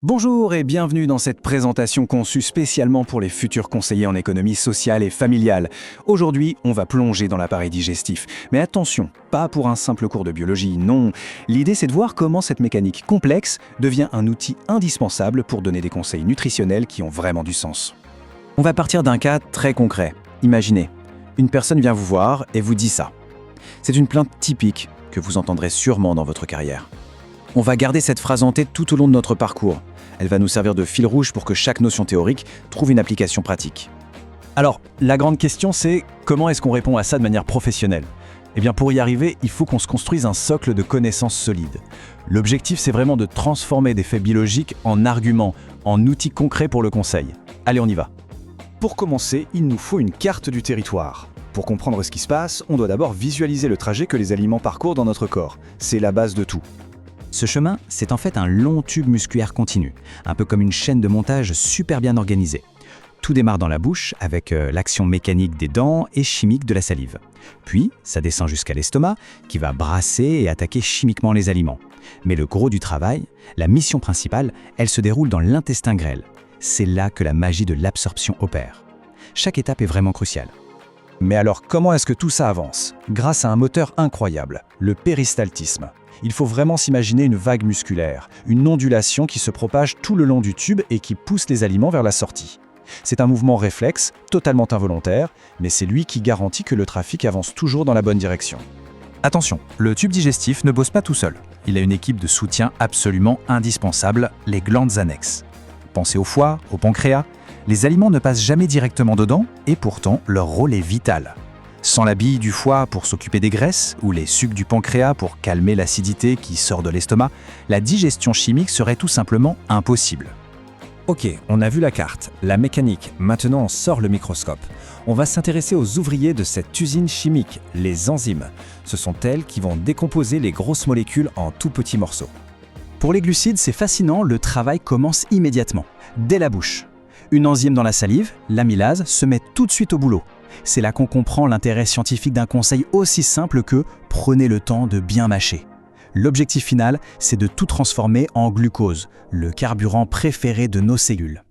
Bonjour et bienvenue dans cette présentation conçue spécialement pour les futurs conseillers en économie sociale et familiale. Aujourd'hui, on va plonger dans l'appareil digestif. Mais attention, pas pour un simple cours de biologie, non. L'idée, c'est de voir comment cette mécanique complexe devient un outil indispensable pour donner des conseils nutritionnels qui ont vraiment du sens. On va partir d'un cas très concret. Imaginez, une personne vient vous voir et vous dit ça. C'est une plainte typique que vous entendrez sûrement dans votre carrière. On va garder cette phrase en tête tout au long de notre parcours. Elle va nous servir de fil rouge pour que chaque notion théorique trouve une application pratique. Alors, la grande question c'est comment est-ce qu'on répond à ça de manière professionnelle ? Eh bien, pour y arriver, il faut qu'on se construise un socle de connaissances solides. L'objectif, c'est vraiment de transformer des faits biologiques en arguments, en outils concrets pour le conseil. Allez, on y va. Pour commencer, il nous faut une carte du territoire. Pour comprendre ce qui se passe, on doit d'abord visualiser le trajet que les aliments parcourent dans notre corps. C'est la base de tout. Ce chemin, c'est en fait un long tube musculaire continu, un peu comme une chaîne de montage super bien organisée. Tout démarre dans la bouche avec l'action mécanique des dents et chimique de la salive. Puis, ça descend jusqu'à l'estomac qui va brasser et attaquer chimiquement les aliments. Mais le gros du travail, la mission principale, elle se déroule dans l'intestin grêle. C'est là que la magie de l'absorption opère. Chaque étape est vraiment cruciale. Mais alors, comment est-ce que tout ça avance ? Grâce à un moteur incroyable, le péristaltisme. Il faut vraiment s'imaginer une vague musculaire, une ondulation qui se propage tout le long du tube et qui pousse les aliments vers la sortie. C'est un mouvement réflexe, totalement involontaire, mais c'est lui qui garantit que le trafic avance toujours dans la bonne direction. Attention, le tube digestif ne bosse pas tout seul. Il a une équipe de soutien absolument indispensable, les glandes annexes. Pensez au foie, au pancréas. Les aliments ne passent jamais directement dedans et pourtant leur rôle est vital. Sans la bille du foie pour s'occuper des graisses ou les sucs du pancréas pour calmer l'acidité qui sort de l'estomac, la digestion chimique serait tout simplement impossible. Ok, on a vu la carte, la mécanique, maintenant on sort le microscope. On va s'intéresser aux ouvriers de cette usine chimique, les enzymes. Ce sont elles qui vont décomposer les grosses molécules en tout petits morceaux. Pour les glucides, c'est fascinant, le travail commence immédiatement, dès la bouche. Une enzyme dans la salive, l'amylase, se met tout de suite au boulot. C'est là qu'on comprend l'intérêt scientifique d'un conseil aussi simple que « prenez le temps de bien mâcher ». L'objectif final, c'est de tout transformer en glucose, le carburant préféré de nos cellules.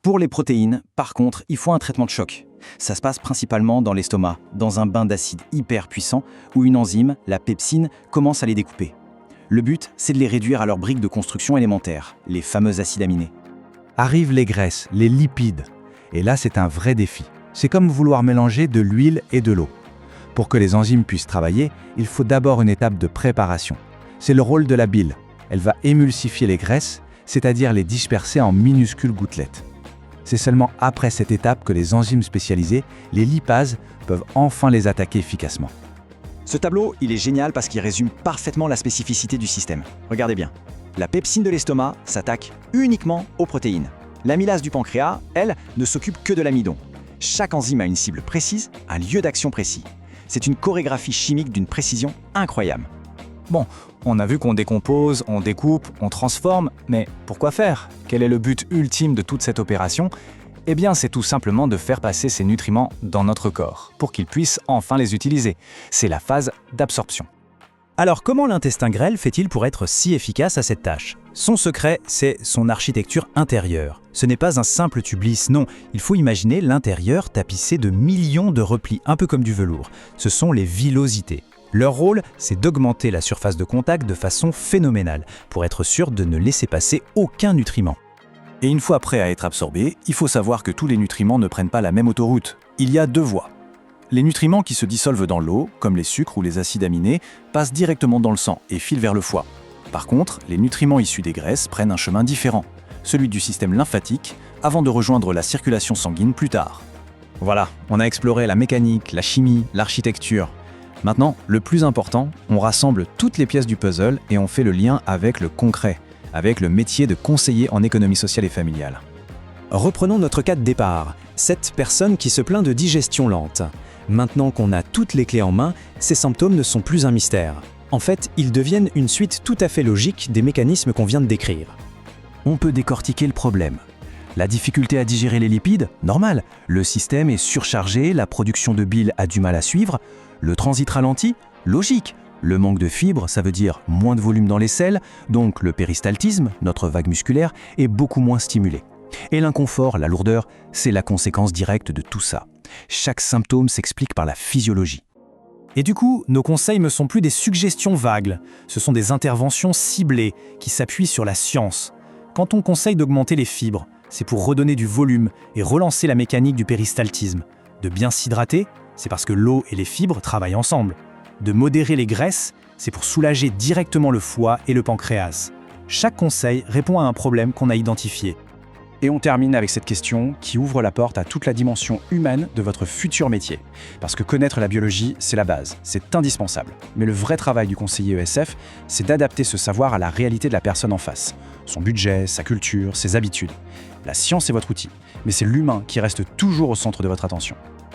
Pour les protéines, par contre, il faut un traitement de choc. Ça se passe principalement dans l'estomac, dans un bain d'acide hyper puissant où une enzyme, la pepsine, commence à les découper. Le but, c'est de les réduire à leurs briques de construction élémentaires, les fameux acides aminés. Arrivent les graisses, les lipides. Et là, c'est un vrai défi. C'est comme vouloir mélanger de l'huile et de l'eau. Pour que les enzymes puissent travailler, il faut d'abord une étape de préparation. C'est le rôle de la bile. Elle va émulsifier les graisses, c'est-à-dire les disperser en minuscules gouttelettes. C'est seulement après cette étape que les enzymes spécialisées, les lipases, peuvent enfin les attaquer efficacement. Ce tableau, il est génial parce qu'il résume parfaitement la spécificité du système. Regardez bien. La pepsine de l'estomac s'attaque uniquement aux protéines. L'amylase du pancréas, elle, ne s'occupe que de l'amidon. Chaque enzyme a une cible précise, un lieu d'action précis. C'est une chorégraphie chimique d'une précision incroyable. Bon, on a vu qu'on décompose, on découpe, on transforme, mais pourquoi faire ? Quel est le but ultime de toute cette opération ? Eh bien, c'est tout simplement de faire passer ces nutriments dans notre corps, pour qu'ils puissent enfin les utiliser. C'est la phase d'absorption. Alors, comment l'intestin grêle fait-il pour être si efficace à cette tâche ? Son secret, c'est son architecture intérieure. Ce n'est pas un simple tube lisse, non. Il faut imaginer l'intérieur tapissé de millions de replis, un peu comme du velours. Ce sont les villosités. Leur rôle, c'est d'augmenter la surface de contact de façon phénoménale, pour être sûr de ne laisser passer aucun nutriment. Et une fois prêts à être absorbés, il faut savoir que tous les nutriments ne prennent pas la même autoroute. Il y a deux voies. Les nutriments qui se dissolvent dans l'eau, comme les sucres ou les acides aminés, passent directement dans le sang et filent vers le foie. Par contre, les nutriments issus des graisses prennent un chemin différent, celui du système lymphatique, avant de rejoindre la circulation sanguine plus tard. Voilà, on a exploré la mécanique, la chimie, l'architecture. Maintenant, le plus important, on rassemble toutes les pièces du puzzle et on fait le lien avec le concret, avec le métier de conseiller en économie sociale et familiale. Reprenons notre cas de départ, cette personne qui se plaint de digestion lente. Maintenant qu'on a toutes les clés en main, ces symptômes ne sont plus un mystère. En fait, ils deviennent une suite tout à fait logique des mécanismes qu'on vient de décrire. On peut décortiquer le problème. La difficulté à digérer les lipides, normal. Le système est surchargé, la production de bile a du mal à suivre. Le transit ralenti, logique. Le manque de fibres, ça veut dire moins de volume dans les selles, donc le péristaltisme, notre vague musculaire, est beaucoup moins stimulé. Et l'inconfort, la lourdeur, c'est la conséquence directe de tout ça. Chaque symptôme s'explique par la physiologie. Et du coup, nos conseils ne sont plus des suggestions vagues, ce sont des interventions ciblées qui s'appuient sur la science. Quand on conseille d'augmenter les fibres, c'est pour redonner du volume et relancer la mécanique du péristaltisme. De bien s'hydrater, c'est parce que l'eau et les fibres travaillent ensemble. De modérer les graisses, c'est pour soulager directement le foie et le pancréas. Chaque conseil répond à un problème qu'on a identifié. Et on termine avec cette question qui ouvre la porte à toute la dimension humaine de votre futur métier. Parce que connaître la biologie, c'est la base, c'est indispensable. Mais le vrai travail du conseiller ESF, c'est d'adapter ce savoir à la réalité de la personne en face. Son budget, sa culture, ses habitudes. La science est votre outil, mais c'est l'humain qui reste toujours au centre de votre attention.